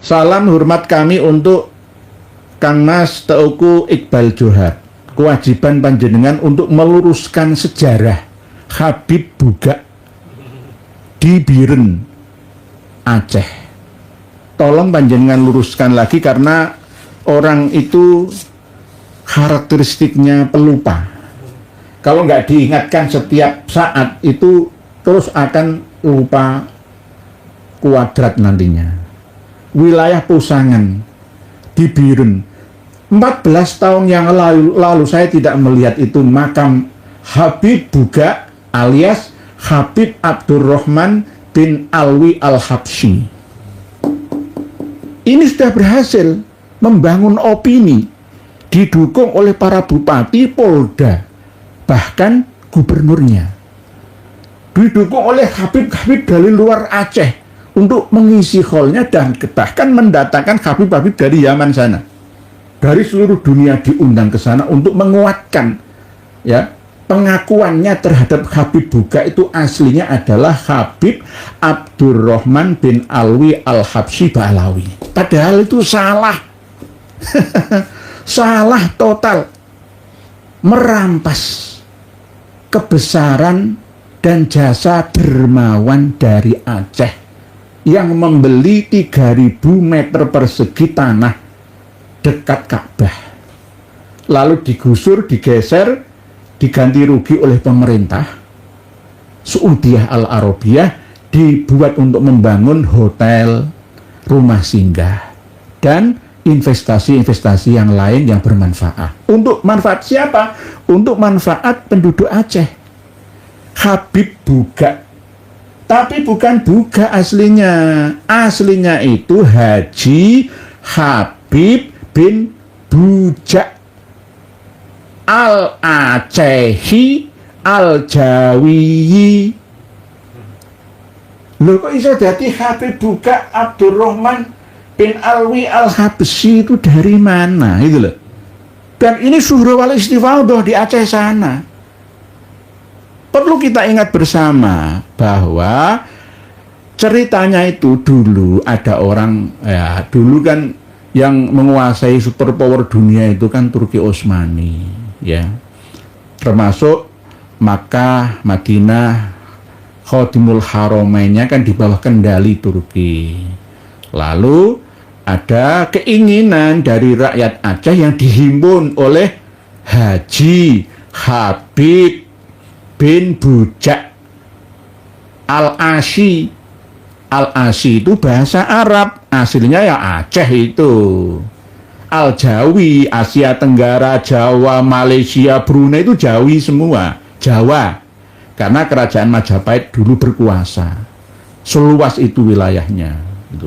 Salam hormat kami untuk Kang Mas Teuku Iqbal Johar. Kewajiban panjenengan untuk meluruskan sejarah Habib Buga di Biren, Aceh. Tolong panjenengan luruskan lagi karena orang itu karakteristiknya pelupa. Kalau nggak diingatkan setiap saat itu terus akan lupa kuadrat nantinya. Wilayah Pusangan di Biren. 14 tahun yang lalu saya tidak melihat itu makam Habib Buga alias Habib Abdurrahman bin Alwi Al-Habsyi. Ini sudah berhasil membangun opini, didukung oleh para bupati, polda, bahkan gubernurnya. Didukung oleh Habib-Habib dari luar Aceh untuk mengisi hallnya dan bahkan mendatangkan Habib-Habib dari Yaman sana. Dari seluruh dunia diundang ke sana untuk menguatkan ya pengakuannya terhadap Habib Buga itu aslinya adalah Habib Abdurrahman bin Alwi Al-Habsyi Ba'alawi. Padahal itu salah. Salah total. Merampas kebesaran dan jasa dermawan dari Aceh yang membeli 3.000 meter persegi tanah dekat Ka'bah. Lalu digusur, digeser, diganti rugi oleh pemerintah Saudiyah Al-Arabiyah, dibuat untuk membangun hotel, rumah singgah, dan investasi-investasi yang lain yang bermanfaat. Untuk manfaat siapa? Untuk manfaat penduduk Aceh. Habib Buga. Tapi bukan Buga aslinya. Aslinya itu Haji Habib bin Buja Al-Acehi Al-Jawiyi. Loh kok bisa jadi Habib Buga Abdurrahman bin Alwi Al-Habsyi itu dari mana? Itu loh. Dan ini Suhra wal Istifaudah di Aceh sana. Perlu kita ingat bersama bahwa ceritanya itu dulu ada orang, ya dulu kan yang menguasai superpower dunia itu kan Turki Utsmani, ya. Termasuk Makkah, Madinah, Khodimul Haramainnya kan di bawah kendali Turki. Lalu ada keinginan dari rakyat Aceh yang dihimpun oleh Haji Habib bin Buja Al-Asyi. Al-Asyi itu bahasa Arab, aslinya ya Aceh itu. Al-Jawi, Asia Tenggara, Jawa, Malaysia, Brunei itu Jawi semua, Jawa. Karena kerajaan Majapahit dulu berkuasa. Seluas itu wilayahnya. Gitu.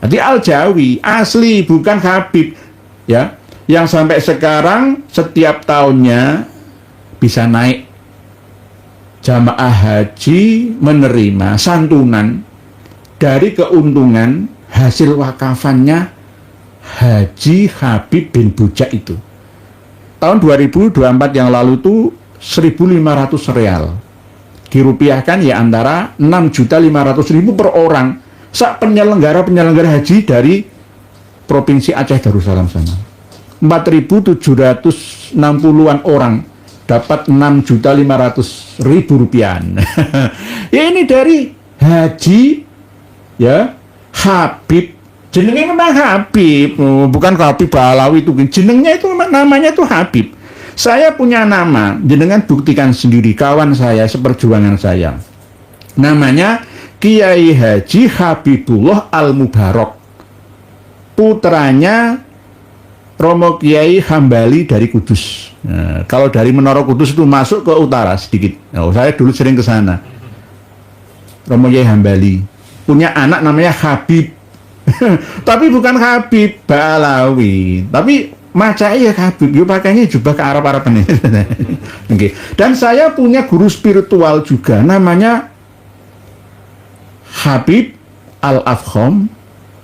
Jadi Al-Jawi asli, bukan Habib, ya. Yang sampai sekarang setiap tahunnya bisa naik jamaah haji menerima santunan dari keuntungan hasil wakafannya Haji Habib bin Buja itu. Tahun 2024 yang lalu itu 1.500 real. Dirupiahkan ya antara 6.500.000 per orang. Sak penyelenggara haji dari Provinsi Aceh Darussalam sana. 4.760-an orang dapat 6.500.000 rupiah. Ya ini dari Haji ya Habib, jenengnya memang Habib, bukan Habib Ba'alawi itu, jenengnya itu namanya itu Habib. Saya punya nama, jenengan buktikan sendiri, kawan saya seperjuangan saya, namanya Kiai Haji Habibullah Al-Mubarok, putranya Romo Kiai Hambali dari Kudus. Nah, kalau dari Menara Kudus itu masuk ke utara sedikit. Nah, saya dulu sering ke sana. Romo Kiai Hambali punya anak namanya Habib. Tapi bukan Habib Ba'alawi, tapi maca ya Habib, yo pakainya jubah ke Arab-Arab ini. Okay. Dan saya punya guru spiritual juga namanya Habib Al-Afkham,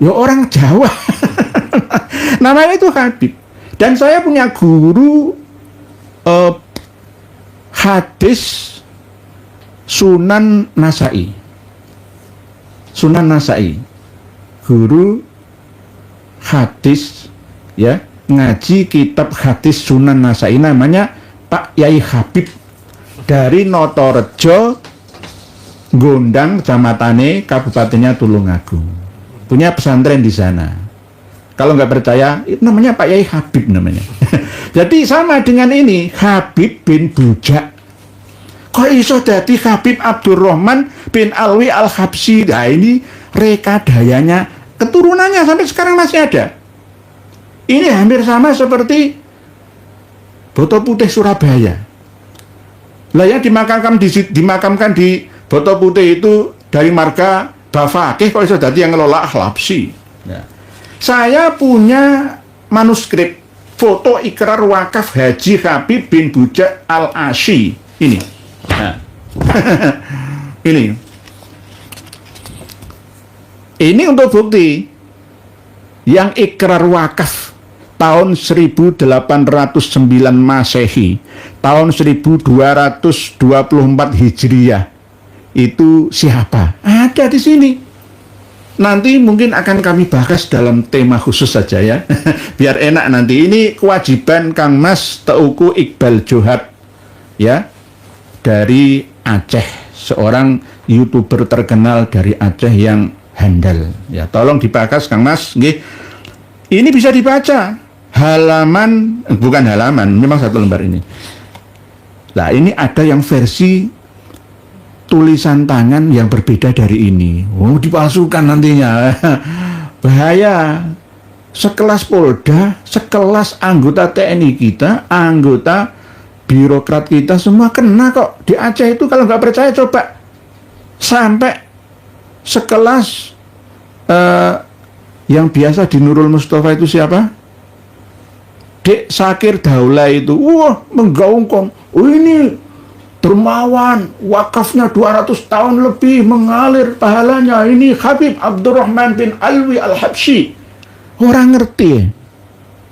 ya orang Jawa. Namanya itu Habib. Dan saya punya guru hadis Sunan Nasai. Sunan Nasai, guru hadis, ya, ngaji kitab hadis Sunan Nasai, namanya Pak Yai Habib dari Notorejo, Gondang, kecamatannya, kabupatennya Tulungagung. Punya pesantren di sana. Kalau nggak percaya, itu namanya Pak Yai Habib namanya. Jadi sama dengan ini, Habib bin Bujak. Kok iso dadi Habib Abdurrahman bin Alwi Al-Habsyi? Nah, ini rekadayanya, keturunannya sampai sekarang masih ada. Ini hampir sama seperti Boto Putih Surabaya. Lah yang dimakamkan di Boto Putih itu dari marga Bafakih, kok iso dadi yang ngelola Al-Habsyi. Ya. Saya punya manuskrip foto ikrar wakaf Haji Habib bin Bujak Al-Asyi ini. Nah. Ini untuk bukti yang ikrar wakaf tahun 1809 Masehi, tahun 1224 Hijriyah. Itu siapa? Ada di sini. Nanti mungkin akan kami bahas dalam tema khusus saja ya. Biar enak nanti. Ini kewajiban Kang Mas Teuku Iqbal Johad ya, dari Aceh, seorang YouTuber terkenal dari Aceh yang handal. Ya, tolong dibahas Kang Mas, nggih. Ini bisa dibaca halaman, bukan halaman, memang satu lembar ini. Nah, ini ada yang versi tulisan tangan yang berbeda dari ini. Oh, dipalsukan nantinya. Bahaya. Sekelas Polda, sekelas anggota TNI kita, anggota birokrat kita, semua kena kok. Di Aceh itu kalau nggak percaya coba. Sampai sekelas yang biasa di Nurul Mustafa itu siapa? Dek Sakir Daula itu. Wah, menggaungkan. Oh, ini dermawan, wakafnya 200 tahun lebih mengalir pahalanya. Ini Habib Abdurrahman bin Alwi Al-Habsyi. Orang ngerti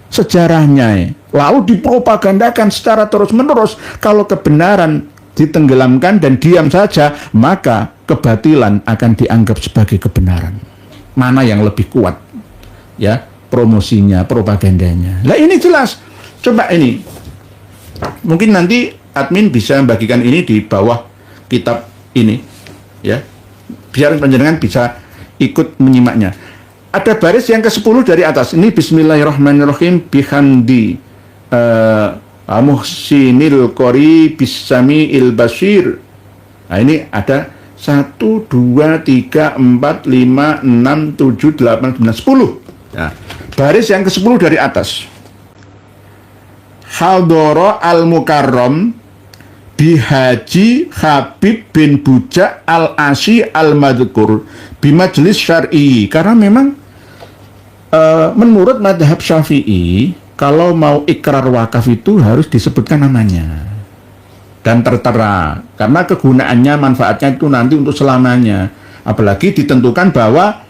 sejarahnya. Lalu dipropagandakan secara terus-menerus. Kalau kebenaran ditenggelamkan dan diam saja, maka kebatilan akan dianggap sebagai kebenaran. Mana yang lebih kuat? Ya, promosinya, propagandanya. Nah, ini jelas. Coba ini. Mungkin nanti admin bisa membagikan ini di bawah kitab ini, ya, biar penjenengan bisa ikut menyimaknya. Ada baris yang ke-10 dari atas. Ini Bismillahirrahmanirrahim bihamdi Muhsinil Qori Bisami'il Basir. Nah, ini ada 1, 2, 3, 4, 5, 6, 7, 8, 9, 10. Nah, baris yang ke-10 dari atas. Haldoro Al-Mukarram Bihaji Habib bin Bujak Al-Asyi Al-Madhkur Bimajlis Syar'i. Karena memang menurut madhab Syafi'i, kalau mau ikrar wakaf itu harus disebutkan namanya dan tertera, karena kegunaannya, manfaatnya itu nanti untuk selamanya. Apalagi ditentukan bahwa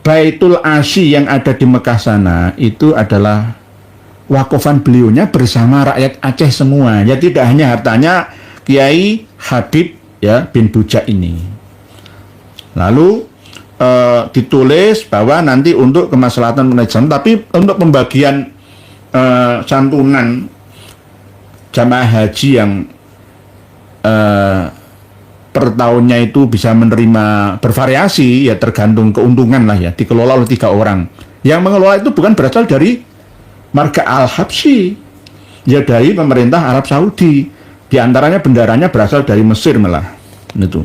Baitul Asyi yang ada di Mekah sana itu adalah wakafan beliaunya bersama rakyat Aceh semua. Ya, tidak hanya hartanya Kiai Habib ya bin Bujak ini. Lalu ditulis bahwa nanti untuk kemaslahatan umat Islam, tapi untuk pembagian santunan jamaah haji yang per tahunnya itu bisa menerima bervariasi, ya tergantung keuntungan lah ya, dikelola oleh 3 orang. Yang mengelola itu bukan berasal dari marga Al-Habsyi, ya dari pemerintah Arab Saudi. Di antaranya bendaranya berasal dari Mesir malah. Itu.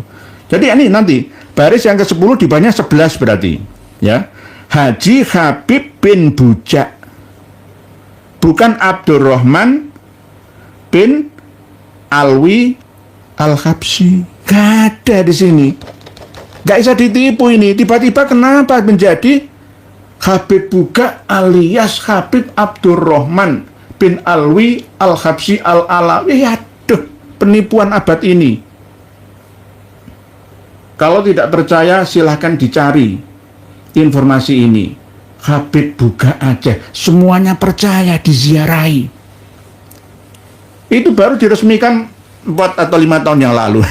Jadi ini nanti baris yang ke-10 di bawahnya 11 berarti, ya. Haji Habib bin Bujak, bukan Abdurrahman bin Alwi Al-Habsyi. Gak ada di sini. Gak bisa ditipu ini. Tiba-tiba kenapa menjadi Habib Bujak alias Habib Abdurrahman bin Alwi Al-Habsyi Al-Alawi. Aduh, penipuan abad ini. Kalau tidak percaya silahkan dicari informasi ini. Habib Bujak Aceh, semuanya percaya, diziarahi. Itu baru diresmikan 4 atau 5 tahun yang lalu.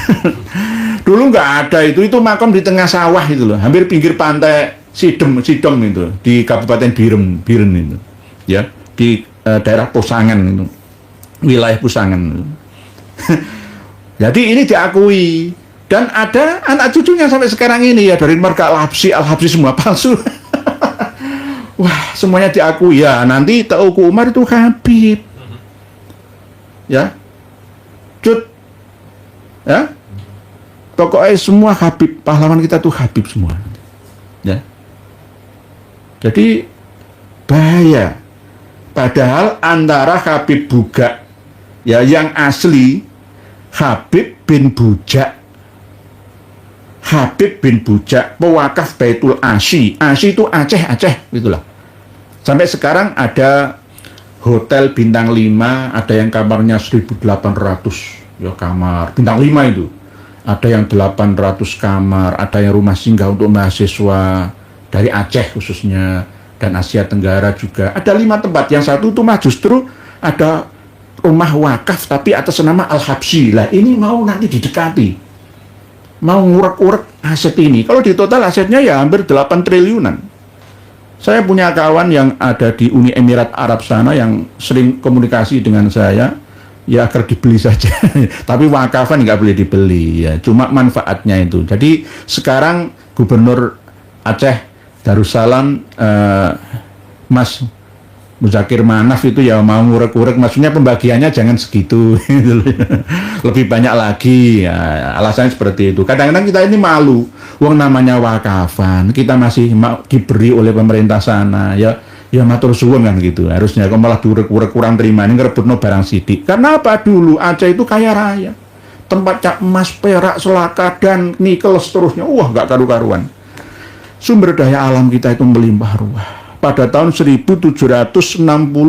Dulu nggak ada itu makam di tengah sawah itu loh, hampir pinggir pantai Sidom itu di Kabupaten Biren itu, ya, di daerah Pusangan itu, wilayah Pusangan. Jadi ini diakui dan ada anak cucunya sampai sekarang ini ya, dari marga Al-Habsyi semua palsu. Wah, semuanya diakui ya. Nanti Teuku Umar itu Habib, ya, Cut, ya, pokoknya semua Habib, pahlawan kita tuh Habib semua, ya. Jadi bahaya. Padahal antara Habib Buga, ya, yang asli Habib bin Bujak, pewakaf Baitul Asy. Asy itu Aceh, gitulah. Sampai sekarang ada hotel bintang 5, ada yang kamarnya 1.800, ya, kamar bintang 5 itu. Ada yang 800 kamar, ada yang rumah singgah untuk mahasiswa dari Aceh khususnya, dan Asia Tenggara juga. Ada 5 tempat. Yang satu itu mah justru ada rumah wakaf tapi atas nama Al-Habsyi. Lah ini mau nanti didekati, mau ngurek-urek aset ini. Kalau di total asetnya ya hampir 8 triliunan. Saya punya kawan yang ada di Uni Emirat Arab sana yang sering komunikasi dengan saya, ya agar dibeli saja. Tapi wakafan nggak boleh dibeli, ya, cuma manfaatnya itu. Jadi sekarang Gubernur Aceh Darussalam, Mas Muzakir Manaf itu ya mau ngurek-ngurek, maksudnya pembagiannya jangan segitu, lebih banyak lagi, ya, alasannya seperti itu. Kadang-kadang kita ini malu, uang namanya wakafan, kita masih mau diberi oleh pemerintah sana, ya, ya matur suwun kan gitu. Harusnya kok malah diurek-urek, kurang terima, ini ngerebutno barang sidik. Karena apa? Dulu Aceh itu kaya raya, tempat cak emas, perak, selaka, dan nikel seterusnya, wah nggak karu-karuan. Sumber daya alam kita itu melimpah ruah. Pada tahun 1760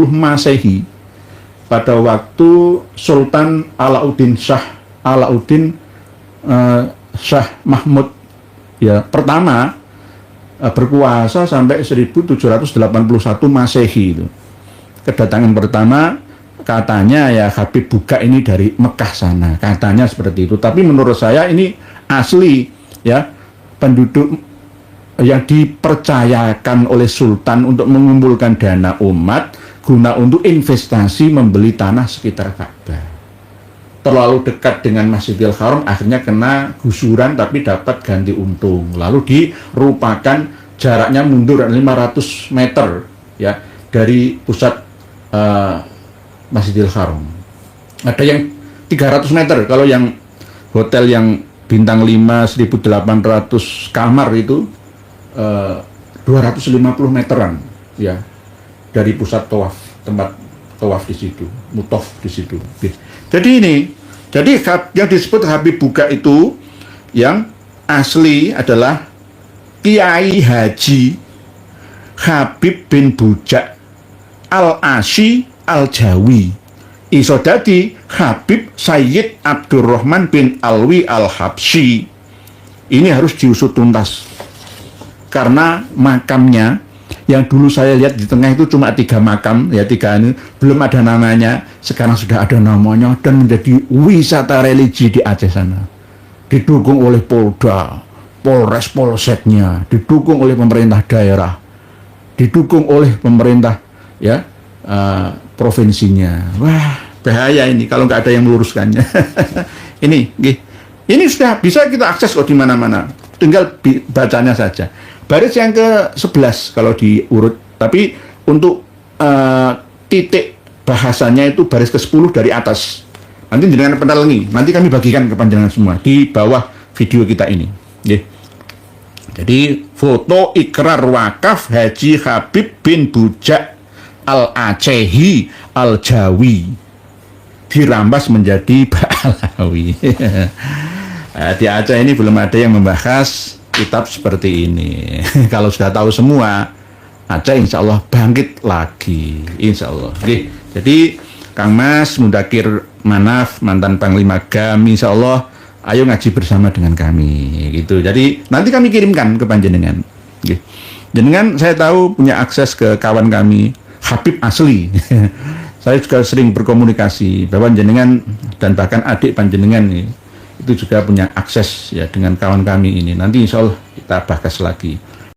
Masehi, pada waktu Sultan Shah Mahmud, ya, pertama berkuasa sampai 1781 Masehi itu. Kedatangan pertama katanya ya Habib Buga ini dari Mekah sana, katanya seperti itu. Tapi menurut saya ini asli, ya, penduduk yang dipercayakan oleh Sultan untuk mengumpulkan dana umat guna untuk investasi membeli tanah sekitar Ka'bah. Terlalu dekat dengan Masjidil Haram, akhirnya kena gusuran tapi dapat ganti untung. Lalu dirupakan jaraknya mundur 500 meter, ya, dari pusat Masjidil Haram. Ada yang 300 meter, kalau yang hotel yang bintang 5 1.800 kamar itu 250 meteran, ya, dari pusat tawaf, tempat tawaf di situ, mutaf di situ. Jadi yang disebut Habib Buga itu yang asli adalah Kiai Haji Habib bin Bujak Al-Asy Al-Jawi. Iso dadi Habib Sayyid Abdurrahman bin Alwi Al-Habsyi. Ini harus diusut tuntas. Karena makamnya yang dulu saya lihat di tengah itu cuma 3 makam, ya, 3 ini belum ada namanya. Sekarang sudah ada namanya dan menjadi wisata religi di Aceh sana. Didukung oleh Polda, Polres, Polseknya, didukung oleh pemerintah daerah, didukung oleh pemerintah, ya, provinsinya. Wah, bahaya ini kalau nggak ada yang meluruskannya. Ini sudah bisa kita akses kok di mana-mana. Tinggal bacanya saja. Baris yang ke-11 kalau diurut, tapi untuk titik bahasanya itu baris ke-10 dari atas. Nanti dengan penelengi, nanti kami bagikan ke panjenengan semua di bawah video kita ini. Jadi foto ikrar wakaf Haji Habib bin Bujak Al-Acehi Al-Jawi dirampas menjadi Ba'alawi. Di Aceh ini belum ada yang membahas kitab seperti ini. Kalau sudah tahu semua, Aceh insya Allah bangkit lagi, insya Allah. Jadi Kang Mas Mudakir Manaf, mantan Panglima GAM, insya Allah ayo ngaji bersama dengan kami, gitu. Jadi nanti kami kirimkan ke panjenengan. Jenengan saya tahu punya akses ke kawan kami Habib asli. Saya juga sering berkomunikasi bahwa jenengan dan bahkan adik panjenengan ini itu juga punya akses, ya, dengan kawan kami ini. Nanti insya Allah kita bahas lagi.